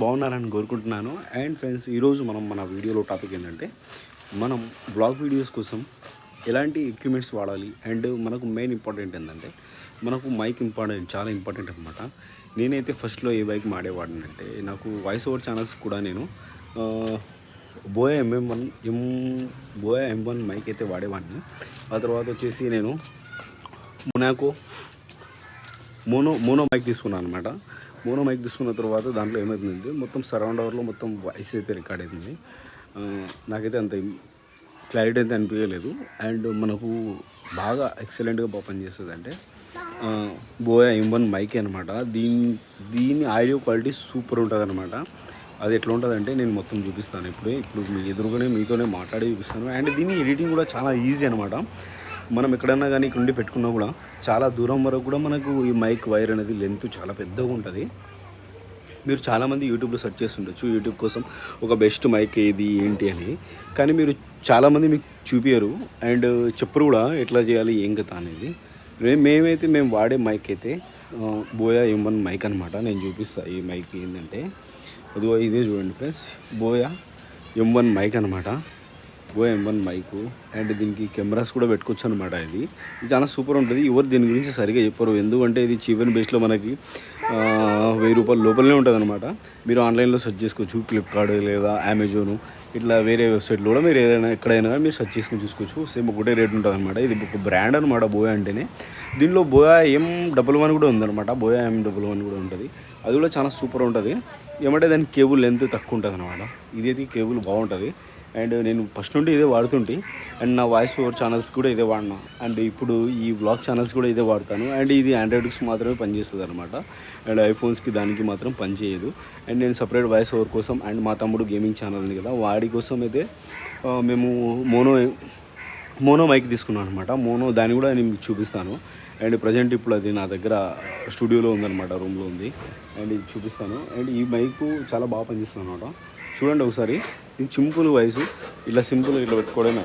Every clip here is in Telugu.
బాగున్నారని కోరుకుంటున్నాను. అండ్ ఫ్రెండ్స్, ఈరోజు మన వీడియోలో టాపిక్ ఏంటంటే మనం వ్లాగ్ వీడియోస్ కోసం ఎలాంటి ఎక్విప్మెంట్స్ వాడాలి. అండ్ మనకు మెయిన్ ఇంపార్టెంట్ ఏంటంటే మనకు మైక్ చాలా ఇంపార్టెంట్ అనమాట. నేనైతే ఫస్ట్లో ఏ బైక్ వాడేవాడినంటే నాకు వాయిస్ ఓవర్ ఛానల్స్ కూడా నేను బోయా M1 మైక్ అయితే వాడేవాడిని. ఆ తర్వాత వచ్చేసి నేను మొనాకో మోనో మైక్ తీసుకున్నాను అనమాట. మోనో మైక్ తీసుకున్న తర్వాత దాంట్లో ఏమవుతుందంటే మొత్తం సరౌండ్ అవర్లో మొత్తం వాయిస్ అయితే రికార్డ్ అవుతుంది. నాకైతే అంత క్లారిటీ అయితే అనిపించలేదు. అండ్ మనకు బాగా ఎక్సలెంట్గా పనిచేస్తుంది అంటే బోయా M1 మైక్ అనమాట. దీని ఆడియో క్వాలిటీ సూపర్ ఉంటుంది అనమాట. అది ఎట్లా ఉంటుందంటే నేను మొత్తం చూపిస్తాను. ఇప్పుడు మీ ఎదురుగానే మీతోనే మాట్లాడి చూపిస్తాను. అండ్ దీని ఎడిటింగ్ కూడా చాలా ఈజీ అనమాట. మనం ఎక్కడన్నా కానీ ఇక్కడ ఉండి పెట్టుకున్నా కూడా చాలా దూరం వరకు కూడా మనకు ఈ మైక్ వైర్ అనేది లెంత్ చాలా పెద్దగా ఉంటుంది. మీరు చాలామంది యూట్యూబ్లో సెర్చ్ చేస్తుండొచ్చు యూట్యూబ్ కోసం ఒక బెస్ట్ మైక్ ఏది ఏంటి అని. కానీ మీరు చాలామంది మీకు చూపించరు అండ్ చెప్పరు కూడా ఎట్లా చేయాలి ఏం కథ అనేది. మేము వాడే మైక్ అయితే బోయా M1 మైక్ అనమాట. నేను చూపిస్తాను ఈ మైక్ ఏంటంటే ఇదే చూడండి ఫ్రెండ్స్, బోయా M1 మైక్ అనమాట. Boya M1 mic. అండ్ దీనికి కెమెరాస్ కూడా పెట్టుకోవచ్చు అనమాట. ఇది చాలా సూపర్ ఉంటుంది. ఎవరు దీని గురించి సరిగా చెప్పరు, ఎందుకంటే ఇది చీప్ అండ్ బెస్ట్లో మనకి 1000 రూపాయల లోపలనే ఉంటుంది అనమాట. మీరు ఆన్లైన్లో సెర్చ్ చేసుకోవచ్చు, ఫ్లిప్కార్ట్ లేదా అమెజాను ఇట్లా వేరే వెబ్సైట్లో కూడా మీరు ఎక్కడైనా మీరు సెర్చ్ చేసుకొని చూసుకోవచ్చు. సేమ్ ఒకటే రేట్ ఉంటుంది అనమాట. ఇది ఒక బ్రాండ్ అనమాట బోయా అంటేనే. దీనిలో బోయా M11 కూడా ఉందన్నమాట. బోయా M11 కూడా ఉంటుంది. అది కూడా చాలా సూపర్ ఉంటుంది. ఏమంటే దానికి కేబుల్ లెంత్ తక్కువ ఉంటుంది అనమాట. ఇదైతే కేబుల్ బాగుంటుంది. అండ్ నేను ఫస్ట్ నుండి ఇదే వాడుతుంటే అండ్ నా వాయిస్ ఓవర్ ఛానల్స్ కూడా ఇదే వాడినా. అండ్ ఇప్పుడు ఈ వ్లాగ్ ఛానల్స్ కూడా ఇదే వాడతాను. అండ్ ఇది ఆండ్రాయిడ్కి మాత్రమే పనిచేస్తుంది అనమాట. అండ్ ఐఫోన్స్కి దానికి మాత్రం పనిచేయదు. అండ్ నేను సపరేట్ వాయిస్ ఓవర్ కోసం అండ్ మా తమ్ముడు గేమింగ్ ఛానల్ ఉంది కదా, వాడి కోసం అయితే మేము మోనో మైక్ తీసుకున్నాను అనమాట. దాన్ని కూడా నేను మీకు చూపిస్తాను. అండ్ ప్రజెంట్ ఇప్పుడు అది నా దగ్గర స్టూడియోలో ఉందన్నమాట, రూమ్లో ఉంది. అండ్ ఇది చూపిస్తాను. అండ్ ఈ మైకు చాలా బాగా పనిచేస్తుంది అనమాట. చూడండి ఒకసారి. ఇది సింపుల్ వాయిస్, ఇట్లా సింపుల్ ఇట్లా పెట్టుకోవడమే.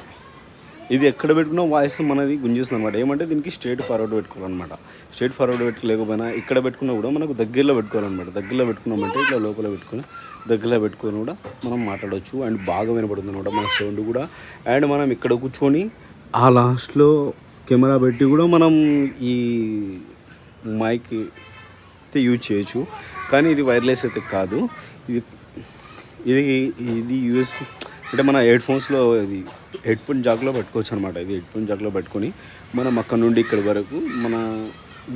ఇది ఎక్కడ పెట్టుకున్నా వాయిస్ మనది గుంజేస్తుంది అనమాట. ఏమంటే దీనికి స్ట్రైట్ ఫార్వర్డ్ పెట్టుకోవాలన్నమాట. స్ట్రైట్ ఫార్వర్డ్ పెట్టుకోలేకపోయినా ఇక్కడ పెట్టుకున్నా కూడా మనకు దగ్గరలో పెట్టుకోవాలన్నమాట. దగ్గరలో పెట్టుకున్నామంటే ఇట్లా లోపల దగ్గరలో పెట్టుకొని కూడా మనం మాట్లాడవచ్చు. అండ్ బాగా వినపడుతుంది అనమాట మన సౌండ్ కూడా. అండ్ మనం ఇక్కడ కూర్చొని ఆ లాస్ట్లో కెమెరా పెట్టి కూడా మనం ఈ మైక్ అయితే యూజ్ చేయొచ్చు. కానీ ఇది వైర్లెస్ అయితే కాదు. ఇది యూఎస్బి అంటే మన హెడ్ఫోన్స్లో ఇది హెడ్ఫోన్ జాక్లో పెట్టుకోవచ్చు అనమాట. ఇది హెడ్ఫోన్ జాక్లో పెట్టుకొని మనం అక్కడ నుండి ఇక్కడి వరకు మన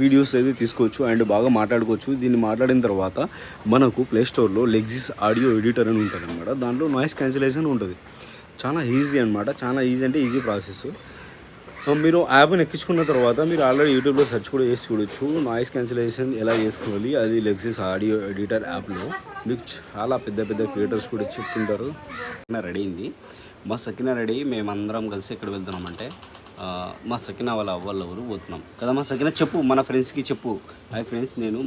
వీడియోస్ అయితే తీసుకోవచ్చు అండ్ బాగా మాట్లాడుకోవచ్చు. దీన్ని మాట్లాడిన తర్వాత మనకు ప్లేస్టోర్లో లెగ్జిస్ ఆడియో ఎడిటర్ అని ఉంటుంది అనమాట. దాంట్లో నాయిస్ క్యాన్సిలేషన్ ఉంటుంది. చాలా ఈజీ అనమాట. చాలా ఈజీ అంటే ఈజీ ప్రాసెస్. మీరు యాప్ని ఎక్కించుకున్న తర్వాత మీరు ఆల్రెడీ యూట్యూబ్లో సెర్చ్ కూడా చేసి చూడొచ్చు నాయిస్ క్యాన్సిలేషన్ ఎలా చేసుకోవాలి. అది లెగ్జిస్ ఆడియో ఎడిటర్ యాప్లో మీకు చాలా పెద్ద క్రియేటర్స్ కూడా చెప్తుంటారు. రెడీ అయింది మా సకినా రెడీ. మేమందరం కలిసి ఎక్కడ వెళ్తున్నామంటే మా సకినా వాళ్ళ ఊరు పోతున్నాం కదా. మా సకినా చెప్పు, మన ఫ్రెండ్స్కి చెప్పు. హాయ్ ఫ్రెండ్స్, నేను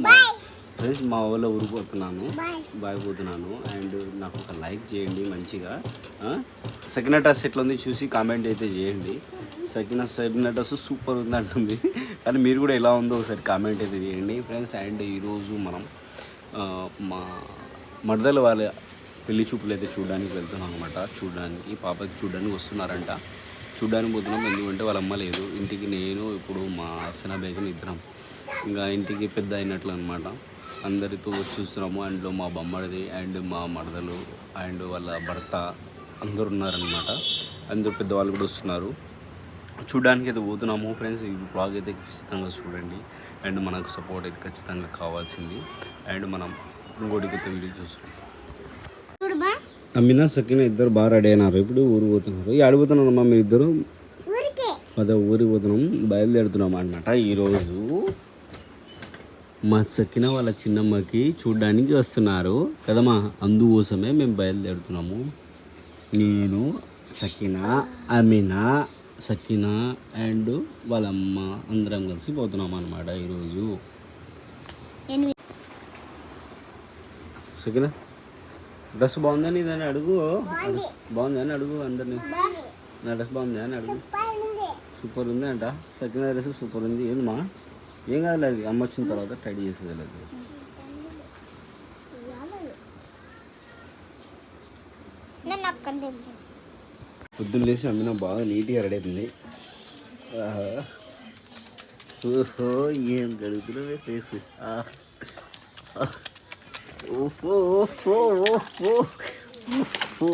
మా వాళ్ళ ఊరు పోతున్నాను, బాయ్ పోతున్నాను. అండ్ నాకు ఒక లైక్ చేయండి మంచిగా. సకినా డ్రెస్ ఎట్లా ఉంది చూసి కామెంట్ అయితే చేయండి. సకినా డ్రెస్ సూపర్ ఉంది అంటుంది. కానీ మీరు కూడా ఎలా ఉందో ఒకసారి కామెంట్ అయితే చేయండి ఫ్రెండ్స్. అండ్ ఈరోజు మనం మా మడదల వాళ్ళ పెళ్లి చూపులు అయితే చూడడానికి వెళ్తున్నాం అనమాట. పాపకి చూడడానికి వస్తున్నారంట. చూడడానికి పోతున్నాం. ఎందుకంటే వాళ్ళ అమ్మ లేదు ఇంటికి. నేను ఇప్పుడు మా హసనా బేగం ఇద్దరం ఇంకా ఇంటికి పెద్ద అయినట్లు అనమాట. అందరితో చూస్తున్నాము. అండ్ మా బొమ్మడిది అండ్ మా మడదలు అండ్ వాళ్ళ భర్త అందరు ఉన్నారనమాట. అందరూ పెద్దవాళ్ళు కూడా వస్తున్నారు. చూడడానికి అయితే పోతున్నాము ఫ్రెండ్స్. ఈ బ్లాగ్ అయితే ఖచ్చితంగా చూడండి. అండ్ మనకు సపోర్ట్ అయితే ఖచ్చితంగా కావాల్సింది. అండ్ మనం ఇంకోటికి వీడియో చూస్తున్నాం. అమ్మినా సకినా ఇద్దరు బాగా రెడీ అయినారు. ఇప్పుడు ఊరు పోతున్నారు. ఆడిపోతున్నారమ్మా మీరు ఇద్దరు? అదే ఊరికి పోతున్నాం, బయలుదేరుతున్నాం అనమాట. ఈరోజు మా సకినా వాళ్ళ చిన్నమ్మకి చూడ్డానికి వస్తున్నారు కదమ్మా, అందుకోసమే మేము బయలుదేరుతున్నాము. నేను సకినా, అమీనా, సకినా అండ్ వాళ్ళ అమ్మ అందరం కలిసి పోతున్నాం అనమాట ఈరోజు. సకినా డ్రెస్ బాగుందని దాన్ని అడుగు. బాగుందని అడుగు అందరినీ. నా డ్రెస్ బాగుంది అని అడుగు. సూపర్ ఉంది అంట. సకినా డ్రెస్ సూపర్ ఉంది. ఏందమ్మా? ఏం కాదు, అది అమ్మ వచ్చిన తర్వాత ట్రై చేసేది. పొద్దున్న లేచి అమ్మిన బాగా నీట్గా రెడీ అవుతుంది. ఓహో ఏం గడుగుతున్నావే ఫేస్. ఓహో ఓహో ఓహో ఓహో